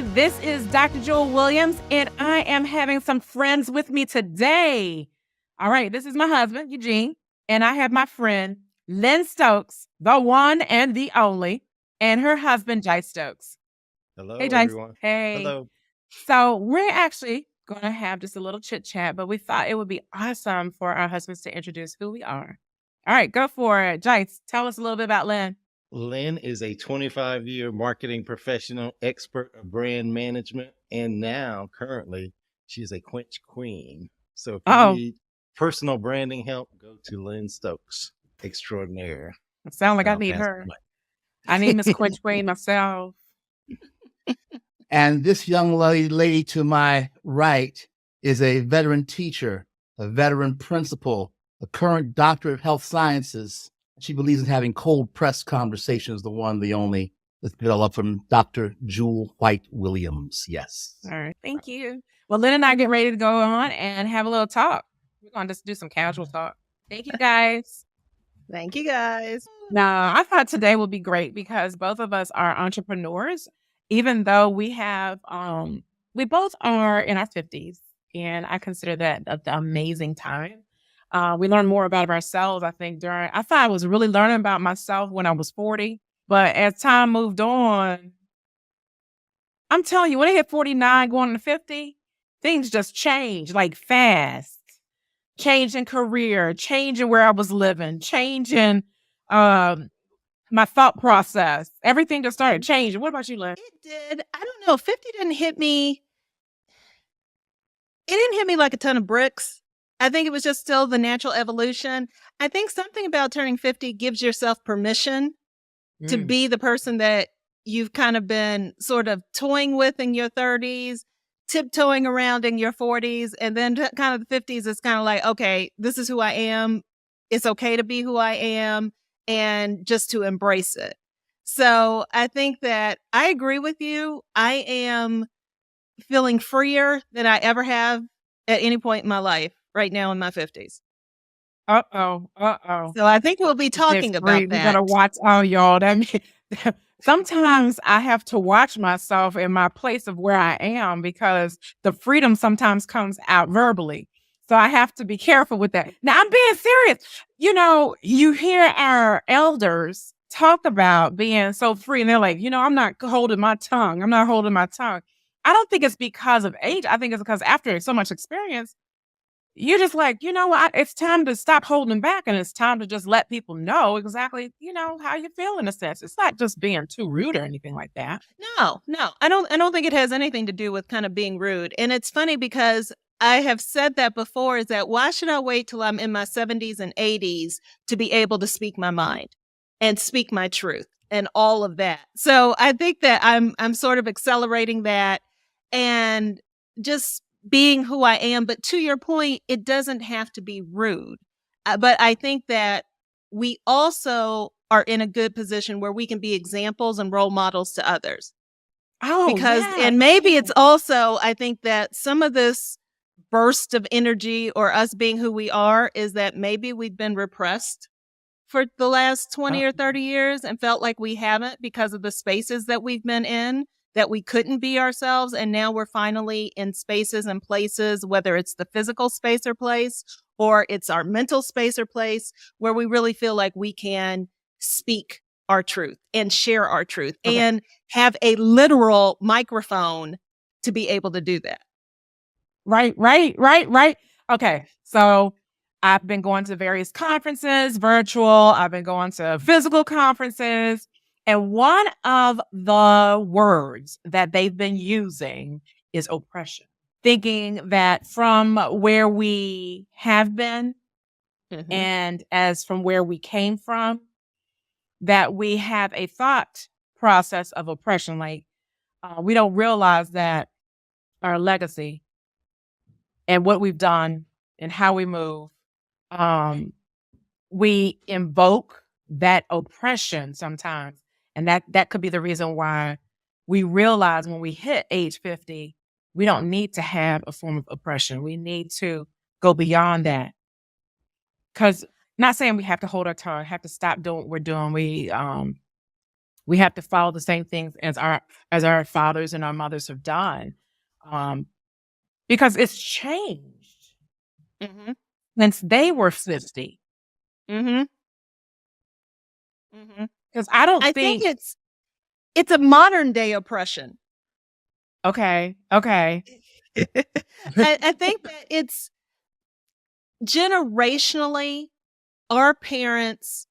everybody. This is Dr. Jewel Williams, and I am having some friends with me today. All right, this is my husband, Eugene, and I have my friend, Lynne Stokes, the one and the only, and her husband, Jai Stokes. Hello, Hey, Jai. everyone. Hey. Hello. So we're actually going to have just a little chit chat, but we thought it would be awesome for our husbands to introduce who we are. All right, go for it. Jai, tell us a little bit about Lynne. Lynne is a 25-year marketing professional, expert of brand management, and now currently she's a quench queen. So if you Oh, need personal branding help, go to Lynne Stokes, extraordinaire. it sounds like And I I'll need pass her. the mic. I need Miss Quench Queen myself. And this young lady to my right is a veteran teacher, a veteran principal, a current doctor of health sciences. She believes in having cold press conversations, the one, the only. Let's get all up from Dr. Jewel White Williams. Yes. All right. Thank you. Well, Lynn and I get ready to go on and have a little talk. We're going to just do some casual talk. Thank you, guys. Thank you, guys. Now, I thought today would be great because both of us are entrepreneurs, even though we both are in our 50s. And I consider that an amazing time. We learn more about ourselves, I think, I thought I was really learning about myself when I was 40. But as time moved on, I'm telling you, when I hit 49 going to 50, things just changed like fast. Change in career, change in where I was living, change in my thought process. Everything just started changing. What about you, Lynn? It did. I don't know. 50 didn't hit me. It didn't hit me like a ton of bricks. I think it was just still the natural evolution. I think something about turning 50 gives yourself permission to be the person that you've kind of been sort of toying with in your 30s, tiptoeing around in your 40s, and then kind of the 50s is kind of like, okay, this is who I am. It's okay to be who I am and just to embrace it. So I think that I agree with you. I am feeling freer than I ever have at any point in my life right now in my 50s. Uh-oh. So I think we'll be talking about We that. gotta watch. Oh, y'all. That means, sometimes I have to watch myself in my place of where I am because the freedom sometimes comes out verbally. So I have to be careful with that. Now I'm being serious. You know, you hear our elders talk about being so free and they're like, I'm not holding my tongue. I'm not holding my tongue. I don't think it's because of age. I think it's because after so much experience, you're just like, what? It's time to stop holding back and it's time to just let people know exactly, how you feel in a sense. It's not just being too rude or anything like that. No. I don't think it has anything to do with kind of being rude. And it's funny because I have said that before, is that why should I wait till I'm in my 70s and 80s to be able to speak my mind and speak my truth and all of that? So I think that I'm sort of accelerating that and just being who I am. But to your point, it doesn't have to be rude. But I think that we also are in a good position where we can be examples and role models to others. Oh, And maybe it's also, I think that some of this burst of energy or us being who we are is that maybe we've been repressed for the last 20 or 30 years and felt like we haven't because of the spaces that we've been in, that we couldn't be ourselves. And now we're finally in spaces and places, whether it's the physical space or place, or it's our mental space or place, where we really feel like we can speak our truth and share our truth and have a literal microphone to be able to do that. Right. Okay. So I've been going to various conferences, virtual. I've been going to physical conferences. And one of the words that they've been using is oppression, thinking that from where we have been and as from where we came from, that we have a thought process of oppression. Like we don't realize that our legacy and what we've done and how we move, we invoke that oppression sometimes. And that could be the reason why we realize when we hit age 50, we don't need to have a form of oppression. We need to go beyond that. Because not saying we have to hold our tongue, have to stop doing what we're doing. We have to follow the same things as our fathers and our mothers have done, because it's changed Mm-hmm. since they were 50. Mm-hmm. Mm-hmm. Because I don't I think think, it's a modern day oppression. okay. I think that it's generationally, our parents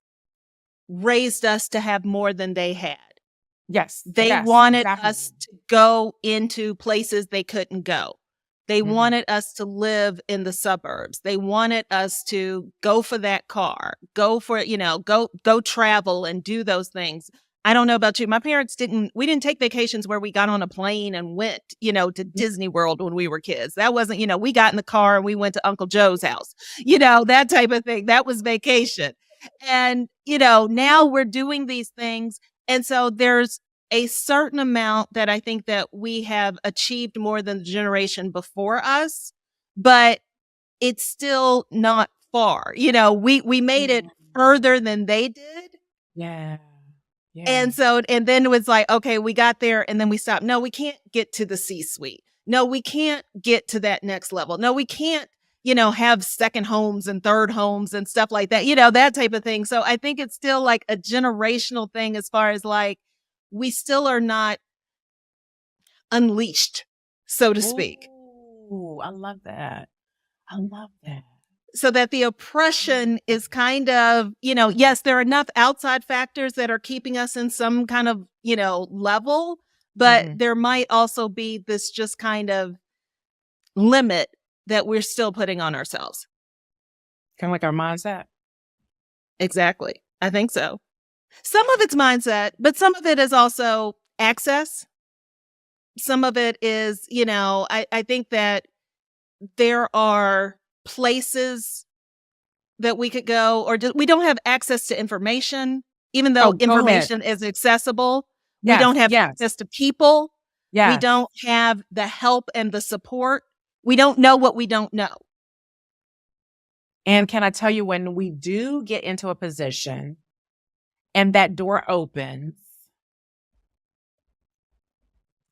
raised us to have more than they had. Yes. They Yes, wanted exactly. us to go into places they couldn't go. They Mhm. wanted us to live in the suburbs. They wanted us to go for that car, go for, go travel and do those things. I don't know about you. My parents we didn't take vacations where we got on a plane and went, to Disney World when we were kids. That wasn't, we got in the car and we went to Uncle Joe's house, that type of thing. That was vacation. And, now we're doing these things. And so there's a certain amount that I think that we have achieved more than the generation before us, but it's still not far. We made it further than they did. Yeah. Yeah. And then it was like, okay, we got there and then we stopped. No, we can't get to the C-suite. No, we can't get to that next level. No, we can't, have second homes and third homes and stuff like that, that type of thing. So I think it's still like a generational thing as far as like, we still are not unleashed, so to speak. Ooh, I love that. I love that. So that the oppression is kind of, yes, there are enough outside factors that are keeping us in some kind of, level, but there might also be this just kind of limit that we're still putting on ourselves. Kind of like our mindset. Exactly. I think so. Some of it's mindset, but some of it is also access. Some of it is, I think that there are places that we could go, or we don't have access to information, even though information is accessible. Yes, we don't have access to people. Yes. We don't have the help and the support. We don't know what we don't know. And can I tell you, when we do get into a position and that door opens,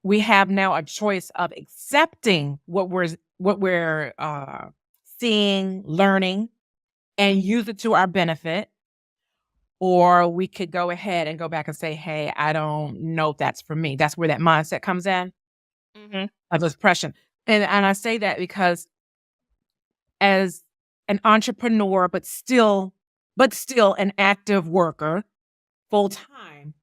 we have now a choice of accepting what we're seeing, learning, and use it to our benefit. Or we could go ahead and go back and say, hey, I don't know if that's for me. That's where that mindset comes in, of oppression. And I say that because as an entrepreneur, but still an active worker, full time,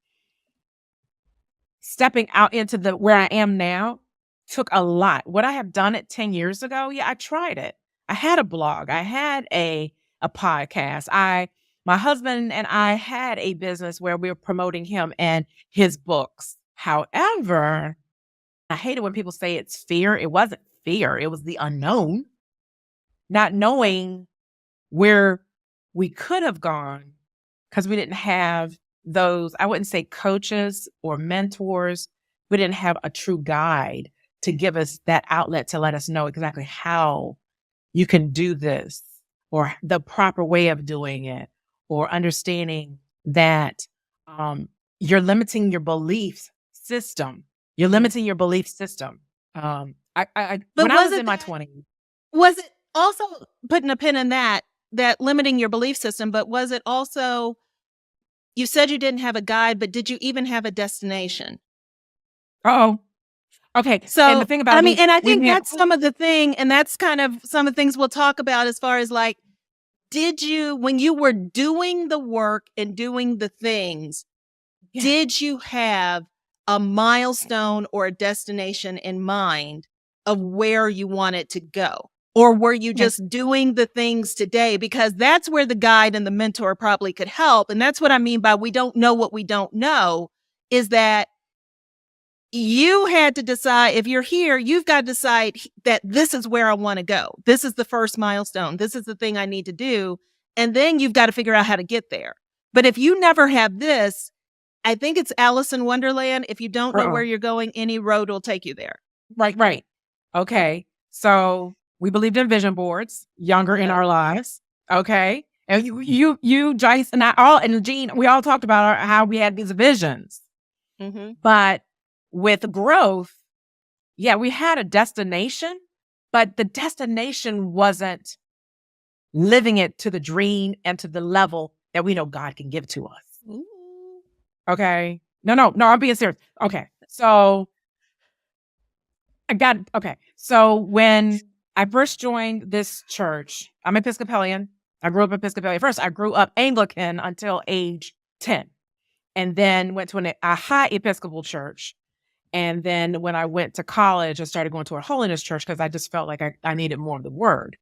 stepping out into where I am now took a lot. Would I have done it 10 years ago? Yeah, I tried it. I had a blog. I had a podcast. My husband and I had a business where we were promoting him and his books. However, I hate it when people say it's fear. It wasn't fear. It was the unknown, not knowing where we could have gone because we didn't have those, I wouldn't say coaches or mentors. We didn't have a true guide to give us that outlet to let us know exactly how you can do this, or the proper way of doing it, or understanding that you're limiting your belief system. You're limiting your belief system. When I was in my 20s. Was it also putting a pin in that limiting your belief system, but was it also, you said you didn't have a guide, but did you even have a destination? Oh, okay. So, and the thing about and I think that's some of the thing, and that's kind of some of the things we'll talk about as far as like, did you, when you were doing the work and doing the things, did you have a milestone or a destination in mind of where you wanted to go? Or were you just doing the things today? Because that's where the guide and the mentor probably could help. And that's what I mean by we don't know what we don't know, is that you had to decide, if you're here, you've got to decide that this is where I want to go. This is the first milestone. This is the thing I need to do. And then you've got to figure out how to get there. But if you never have this, I think it's Alice in Wonderland. If you don't know where you're going, any road will take you there. Right. Okay. So we believed in vision boards younger in our lives. Okay. And you, Joyce, and I all, and Jean, we all talked about how we had these visions. Mm-hmm. But with growth, yeah, we had a destination, but the destination wasn't living it to the dream and to the level that we know God can give to us. Ooh. Okay. No, I'm being serious. Okay. So So when I first joined this church, I'm Episcopalian. I grew up Episcopalian. First, I grew up Anglican until age 10, and then went to a high Episcopal church. And then when I went to college, I started going to a holiness church because I just felt like I needed more of the word.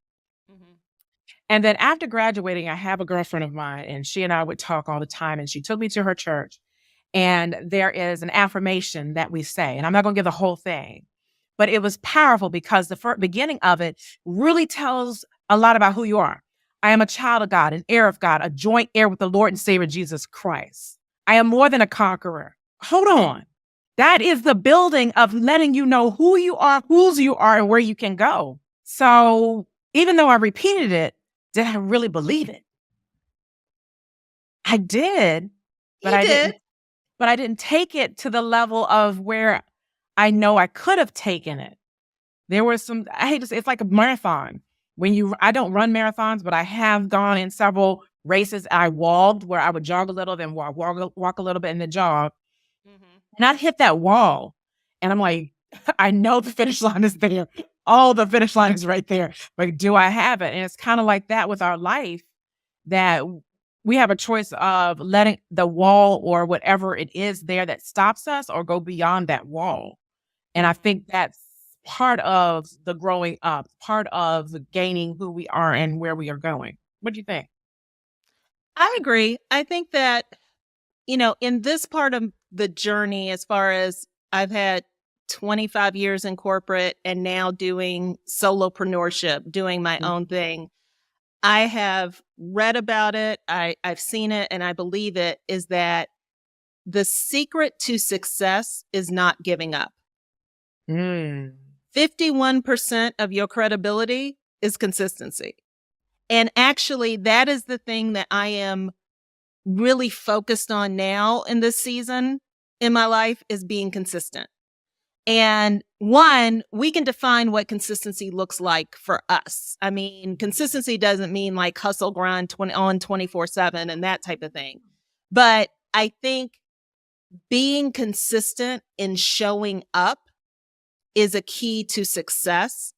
Mm-hmm. And then after graduating, I have a girlfriend of mine, and she and I would talk all the time, and she took me to her church. And there is an affirmation that we say, and I'm not going to give the whole thing, but it was powerful because the beginning of it really tells a lot about who you are. I am a child of God, an heir of God, a joint heir with the Lord and Savior Jesus Christ. I am more than a conqueror. Hold on. That is the building of letting you know who you are, whose you are, and where you can go. So even though I repeated it, did I really believe it? I did, but I didn't take it to the level of where I know I could have taken it. There was I hate to say, it's like a marathon. I don't run marathons, but I have gone in several races. I walked where I would jog a little, then walk a little bit, and then jog. Mm-hmm. And I'd hit that wall, and I'm like, I know the finish line is there. All the finish line is right there. But do I have it? And it's kind of like that with our life, that we have a choice of letting the wall or whatever it is there that stops us or go beyond that wall. And I think that's part of the growing up, part of the gaining who we are and where we are going. What do you think? I agree. I think that, in this part of the journey, as far as I've had 25 years in corporate and now doing solopreneurship, doing my own thing, I have read about it. I've seen it and I believe it, is that the secret to success is not giving up. 51% of your credibility is consistency. And actually, that is the thing that I am really focused on now in this season in my life, is being consistent. And one, we can define what consistency looks like for us. I mean, consistency doesn't mean like hustle, grind 24/7 and that type of thing. But I think being consistent in showing up is a key to success.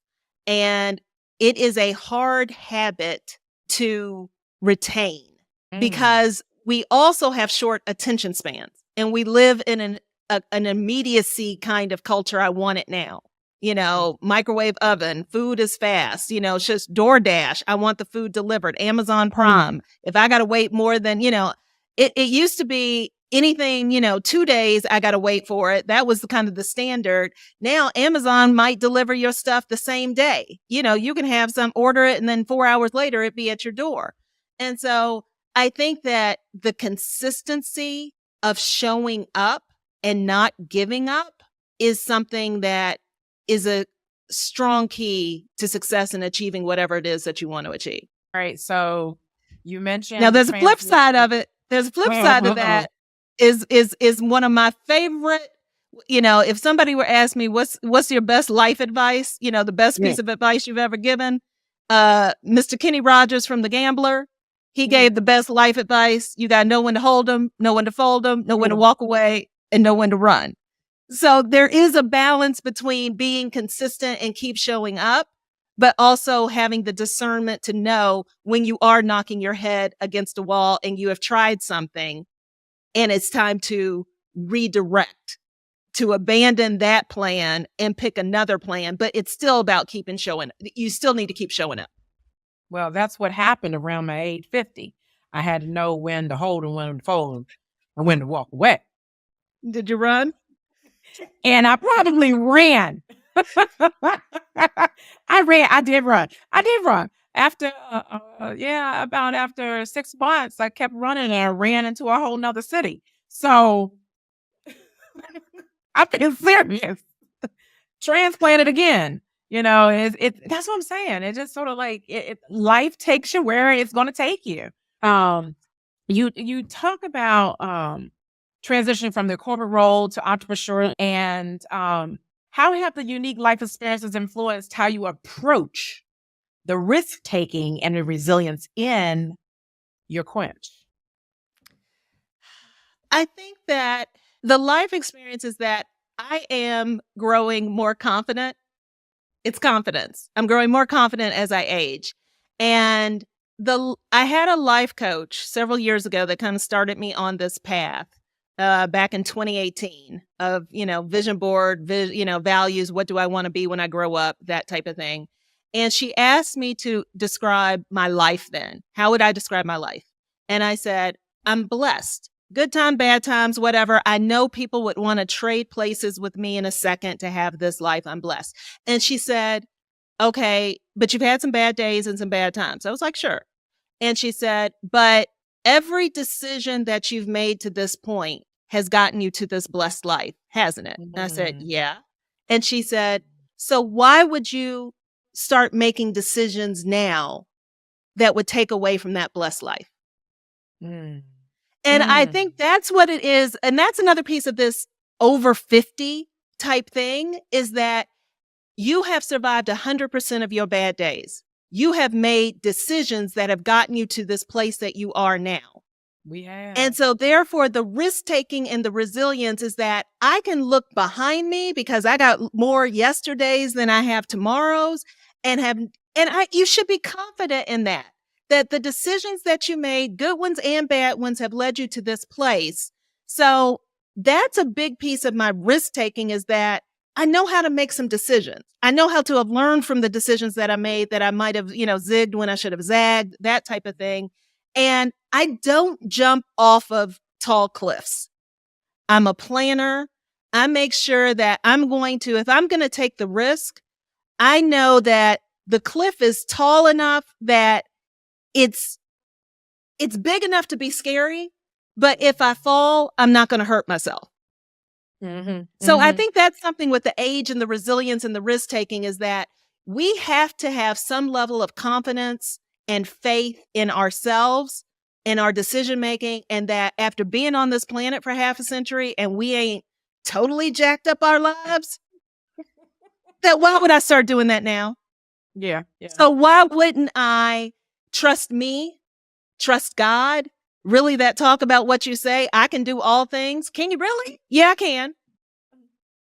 And it is a hard habit to retain because we also have short attention spans, and we live in an immediacy kind of culture. I want it now. Microwave oven, food is fast, it's just DoorDash. I want the food delivered. Amazon Prime. If I got to wait more than, it used to be anything, 2 days, I got to wait for it. That was kind of the standard. Now Amazon might deliver your stuff the same day. You can have some, order it, and then 4 hours later it be at your door. And so I think that the consistency of showing up and not giving up is something that is a strong key to success in achieving whatever it is that you want to achieve. All right. So you mentioned, now there's a flip side of it. There's a flip side of that is one of my favorite. If somebody were ask me what's your best life advice, the best piece of advice you've ever given, Mr. Kenny Rogers from The Gambler, he gave the best life advice. You got to know when to hold them, know when to fold them, know when to walk away, and know when to run. So there is a balance between being consistent and keep showing up, but also having the discernment to know when you are knocking your head against a wall and you have tried something and it's time to redirect, to abandon that plan and pick another plan. But it's still about showing up. You still need to keep showing up. Well, that's what happened around my age 50. I had to know when to hold and when to fold and when to walk away. Did you run? And I probably ran. I did run. After, about after 6 months, I kept running and I ran into a whole nother city. So I'm being serious. Transplanted again. That's what I'm saying. It just sort of like life takes you where it's going to take you. You talk about transitioning from the corporate role to entrepreneurship, and how have the unique life experiences influenced how you approach the risk taking and the resilience in your quench? I think that the life experience is that I am growing more confident. It's confidence. I'm growing more confident as I age. And I had a life coach several years ago that kind of started me on this path back in 2018 of, vision board, values. What do I want to be when I grow up? That type of thing. And she asked me to describe my life then. How would I describe my life? And I said, I'm blessed. Good time, bad times, whatever. I know people would want to trade places with me in a second to have this life. I'm blessed. And she said, okay, but you've had some bad days and some bad times. I was like, sure. And she said, but every decision that you've made to this point has gotten you to this blessed life, hasn't it? And I said, yeah. And she said, so why would you start making decisions now that would take away from that blessed life? And I think that's what it is. And that's another piece of this over 50 type thing, is that you have survived 100% of your bad days. You have made decisions that have gotten you to this place that you are now. We have. And so therefore the risk taking and the resilience is that I can look behind me because I got more yesterdays than I have tomorrows, you should be confident in that the decisions that you made, good ones and bad ones, have led you to this place. So that's a big piece of my risk taking, is that I know how to make some decisions. I know how to have learned from the decisions that I made that I might have, zigged when I should have zagged, that type of thing. And I don't jump off of tall cliffs. I'm a planner. I make sure that if I'm going to take the risk, I know that the cliff is tall enough that it's big enough to be scary, but if I fall, I'm not going to hurt myself. So I think that's something with the age and the resilience and the risk taking, is that we have to have some level of confidence and faith in ourselves and our decision making. And that after being on this planet for half a century and we ain't totally jacked up our lives, that why would I start doing that now? Yeah. So why wouldn't I trust me, trust God? Really, that talk about what you say, I can do all things. Can you really? Yeah, I can.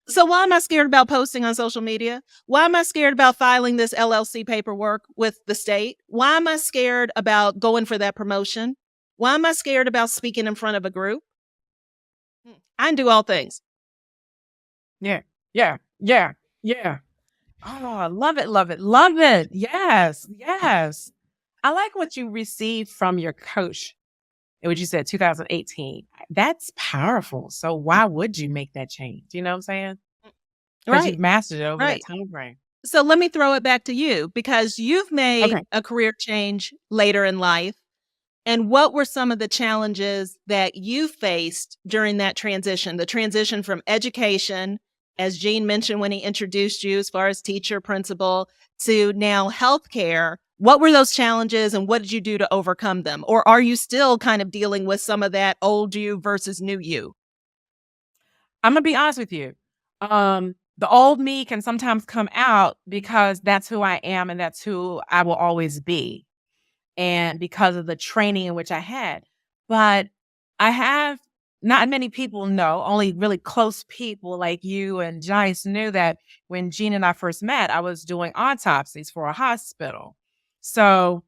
So why am I scared about posting on social media? Why am I scared about filing this LLC paperwork with the state? Why am I scared about going for that promotion? Why am I scared about speaking in front of a group? I can do all things. Yeah. Oh, I love it. Yes. I like what you received from your coach, what you said, 2018. That's powerful. So why would you make that change? You know what I'm saying? Because you've mastered it over that time frame. So let me throw it back to you, because you've made a career change later in life. And what were some of the challenges that you faced during that transition? The transition from education, as Gene mentioned when he introduced you, as far as teacher, principal, to now healthcare. What were those challenges and what did you do to overcome them? Or are you still kind of dealing with some of that old you versus new you? I'm going to be honest with you. The old me can sometimes come out because that's who I am and that's who I will always be. And because of the training in which I had. But I have, not many people know, only really close people like you and Jice knew that when Gene and I first met, I was doing autopsies for a hospital. So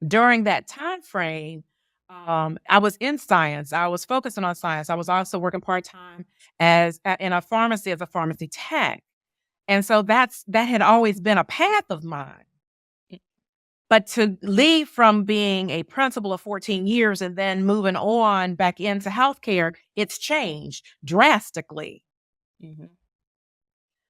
during that time frame, I was in science. I was focusing on science. I was also working part-time in a pharmacy as a pharmacy tech. And so that had always been a path of mine. But to leave from being a principal of 14 years and then moving on back into healthcare, it's changed drastically.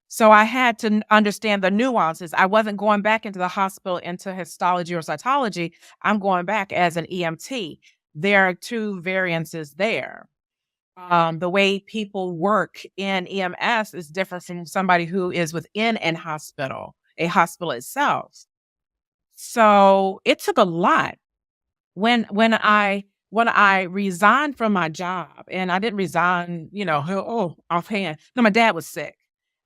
So I had to understand the nuances. I wasn't going back into the hospital into histology or cytology. I'm going back as an EMT. There are two variances there. The way people work in EMS is different from somebody who is within a hospital itself. So it took a lot when I when I resigned from my job, and I didn't resign, offhand. No, my dad was sick.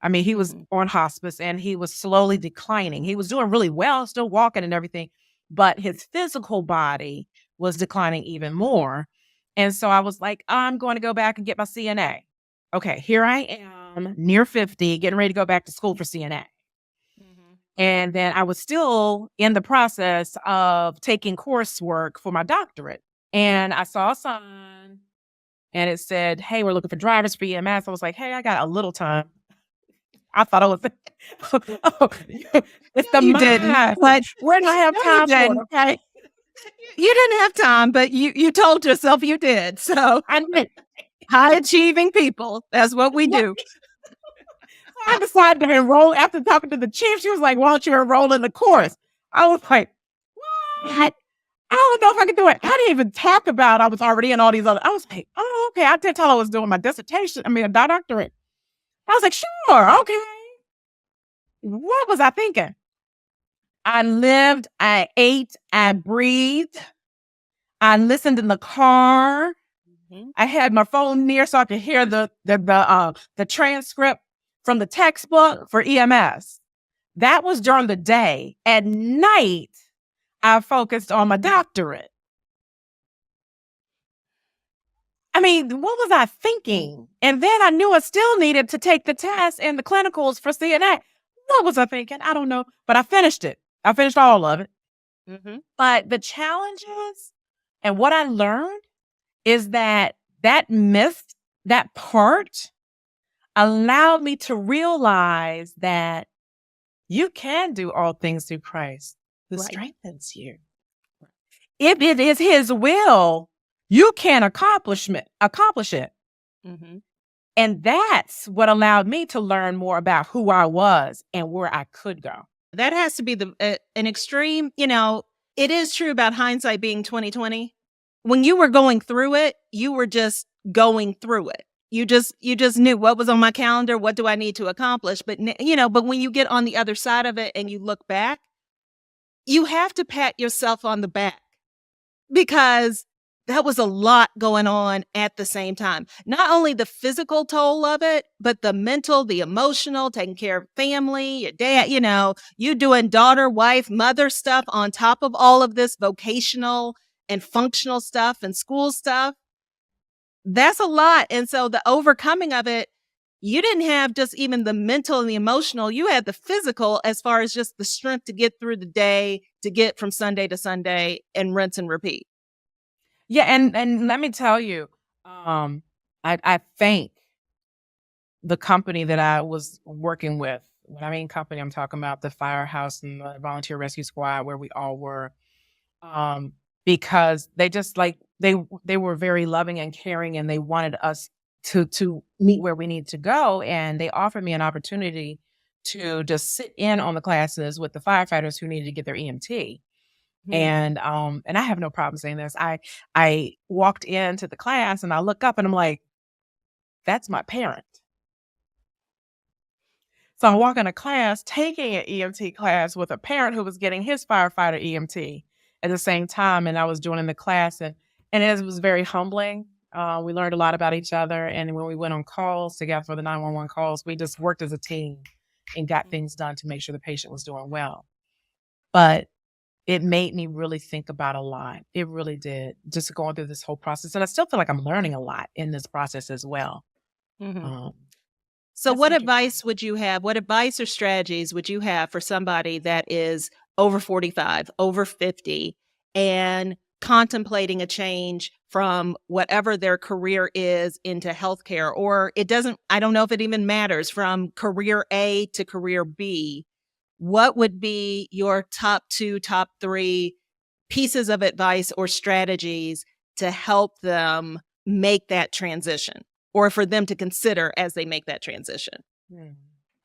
I mean, he was on hospice and he was slowly declining. He was doing really well, still walking and everything, but his physical body was declining even more. And so I was like, I'm going to go back and get my CNA. Okay, here I am, near 50, getting ready to go back to school for CNA. And then I was still in the process of taking coursework for my doctorate. And I saw a sign and it said, hey, we're looking for drivers for EMS. I was like, hey, I got a little time. I thought it was, it's the You mind. didn't. But Where do I have no, time you for it? didn't. Okay. You didn't have time, but you told yourself you did. So I knew. high achieving people, that's what we do. I decided to enroll after talking to the chief. She was like, why don't you enroll in the course? I was like, what? I don't know if I can do it. I didn't even talk about I was already in all these other. I was like, oh, okay. I did tell I was doing my dissertation. I mean, a doctorate. I was like, sure, okay. What was I thinking? I lived, I ate, I breathed. I listened in the car. I had my phone near so I could hear the transcript from the textbook for EMS. That was during the day. At night, I focused on my doctorate. I mean, what was I thinking? And then I knew I still needed to take the test and the clinicals for CNA. What was I thinking? I don't know. But I finished it. I finished all of it. But the challenges and what I learned is that myth, that part, allowed me to realize that you can do all things through Christ who strengthens you. If it is his will, you can accomplish it. And that's what allowed me to learn more about who I was and where I could go. That has to be an extreme, it is true about hindsight being 2020. When you were going through it, you were just going through it. You just knew what was on my calendar, what do I need to accomplish? But but when you get on the other side of it and you look back, you have to pat yourself on the back because that was a lot going on at the same time. Not only the physical toll of it, but the mental, the emotional, taking care of family, your dad, you doing daughter, wife, mother stuff on top of all of this vocational and functional stuff and school stuff. That's a lot. And so the overcoming of it, you didn't have just even the mental and the emotional, you had the physical as far as just the strength to get through the day, to get from Sunday to Sunday and rinse and repeat. Yeah, and let me tell you, I thank the company that I was working with. When I mean company, I'm talking about the firehouse and the volunteer rescue squad where we all were, because they just they were very loving and caring, and they wanted us to meet where we need to go, and they offered me an opportunity to just sit in on the classes with the firefighters who needed to get their EMT. And I have no problem saying this. I walked into the class and I look up and I'm like, that's my parent. So I walk into class taking an EMT class with a parent who was getting his firefighter EMT at the same time. And I was joining the class and it was very humbling. We learned a lot about each other. And when we went on calls together for the 911 calls, we just worked as a team and got things done to make sure the patient was doing well. But it made me really think about a lot. It really did, just going through this whole process. And I still feel like I'm learning a lot in this process as well. So what advice would you have? What advice or strategies would you have for somebody that is over 45, over 50, and contemplating a change from whatever their career is into healthcare? Or I don't know if it even matters, from career A to career B. What would be your top 2, top 3 pieces of advice or strategies to help them make that transition, or for them to consider as they make that transition?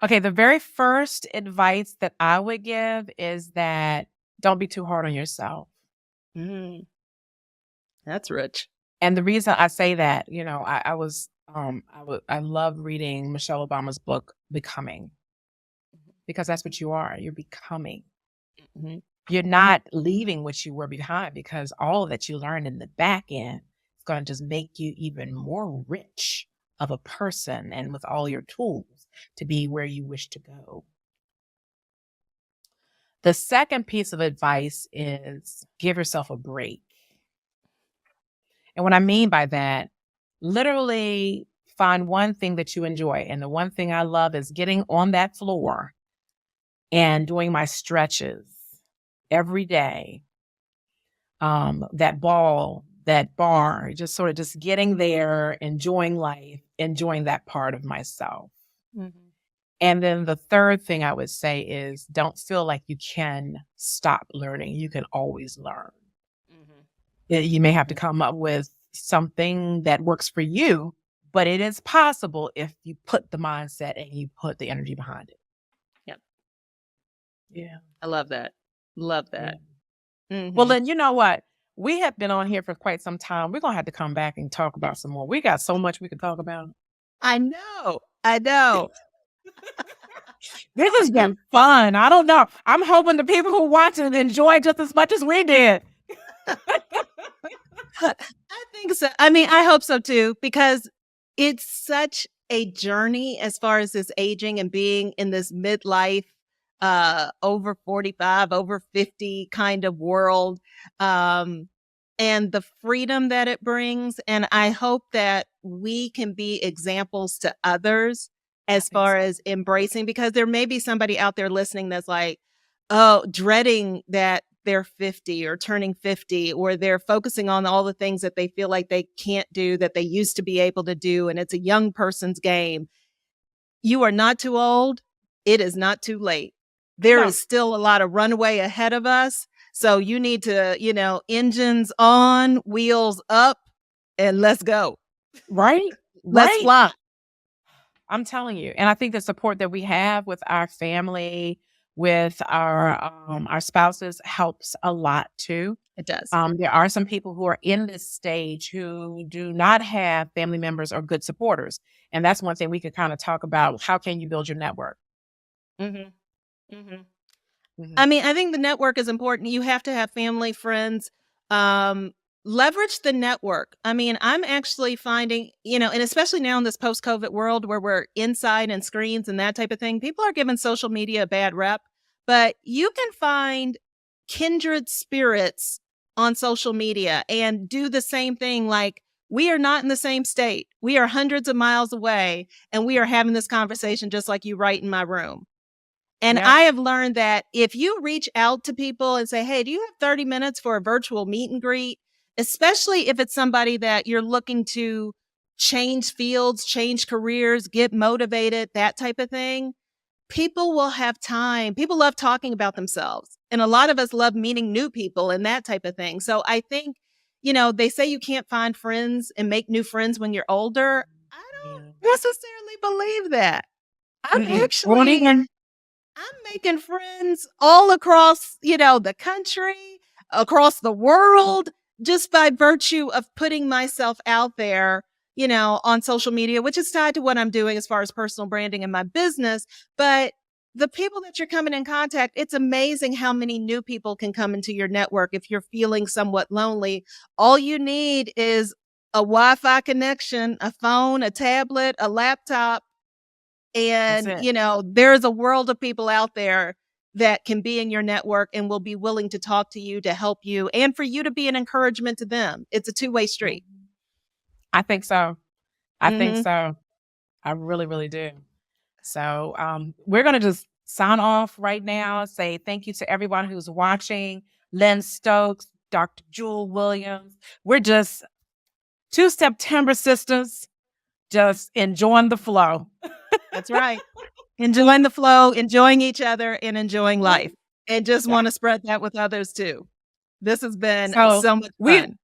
Okay, the very first advice that I would give is that don't be too hard on yourself. That's rich. And the reason I say that, I love reading Michelle Obama's book, Becoming. Because that's what you are. You're becoming. You're not leaving what you were behind, because all that you learned in the back end is going to just make you even more rich of a person and with all your tools to be where you wish to go. The second piece of advice is give yourself a break. And what I mean by that, literally find one thing that you enjoy. And the one thing I love is getting on that floor and doing my stretches every day. That ball, that bar, just sort of just getting there, enjoying life, enjoying that part of myself. Mm-hmm. And then the third thing I would say is don't feel like you can stop learning. You can always learn. Mm-hmm. You may have to come up with something that works for you, but it is possible if you put the mindset and you put the energy behind it. Yep. Yeah. I love that. Love that. Yeah. Mm-hmm. Well, then, you know what? We have been on here for quite some time. We're going to have to come back and talk about some more. We got so much we could talk about. I know. This has been fun. I don't know. I'm hoping the people who watch it enjoy just as much as we did. I think so. I mean, I hope so too, because it's such a journey as far as this aging and being in this midlife, over 45, over 50 kind of world, and the freedom that it brings. And I hope that we can be examples to others as far as embracing, because there may be somebody out there listening that's like, oh, dreading that they're 50 or turning 50, or they're focusing on all the things that they feel like they can't do that they used to be able to do. And it's a young person's game. You are not too old. It is not too late. There is still a lot of runway ahead of us. So you need to, engines on, wheels up, and let's go. Right? Let's fly. I'm telling you. And I think the support that we have with our family, with our spouses helps a lot too. It does. There are some people who are in this stage who do not have family members or good supporters. And that's one thing we could kind of talk about. How can you build your network? Mm-hmm. Mm-hmm. Mm-hmm. I mean, I think the network is important. You have to have family, friends, leverage the network. I mean, I'm actually finding, and especially now in this post-COVID world where we're inside and screens and that type of thing, people are giving social media a bad rep, but you can find kindred spirits on social media and do the same thing. Like, we are not in the same state. We are hundreds of miles away, and we are having this conversation just like you right in my room. And I have learned that if you reach out to people and say, hey, do you have 30 minutes for a virtual meet and greet? Especially if it's somebody that you're looking to change fields, change careers, get motivated, that type of thing, people will have time. People love talking about themselves. And a lot of us love meeting new people and that type of thing. So I think, they say you can't find friends and make new friends when you're older. I don't necessarily believe that. I'm making friends all across, the country, across the world, just by virtue of putting myself out there, on social media, which is tied to what I'm doing as far as personal branding in my business. But the people that you're coming in contact, it's amazing how many new people can come into your network. If you're feeling somewhat lonely, all you need is a Wi-Fi connection, a phone, a tablet, a laptop. And, there's a world of people out there that can be in your network and will be willing to talk to you, to help you, and for you to be an encouragement to them. It's a two-way street. I think so. I think so. I really, really do. So we're going to just sign off right now. Say thank you to everyone who's watching. Lynne Stokes, Dr. Jewel Williams. We're just two September sisters, just enjoying the flow. That's right. Enjoying the flow, enjoying each other, and enjoying life. And just want to spread that with others too. This has been so much fun.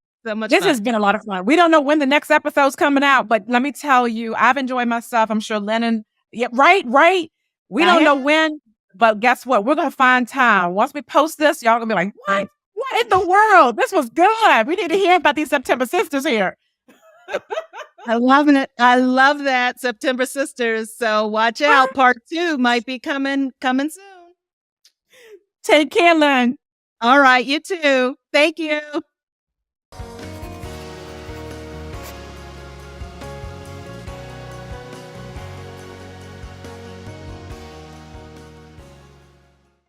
This has been a lot of fun. We don't know when the next episode's coming out, but let me tell you, I've enjoyed myself. I'm sure Lennon, right. We don't know when, but guess what? We're going to find time. Once we post this, y'all going to be like, what? What in the world? This was good. We need to hear about these September sisters here. I love it. I love that, September sisters. So watch out. Part 2 might be coming soon. Take care, Lynn. All right. You too. Thank you.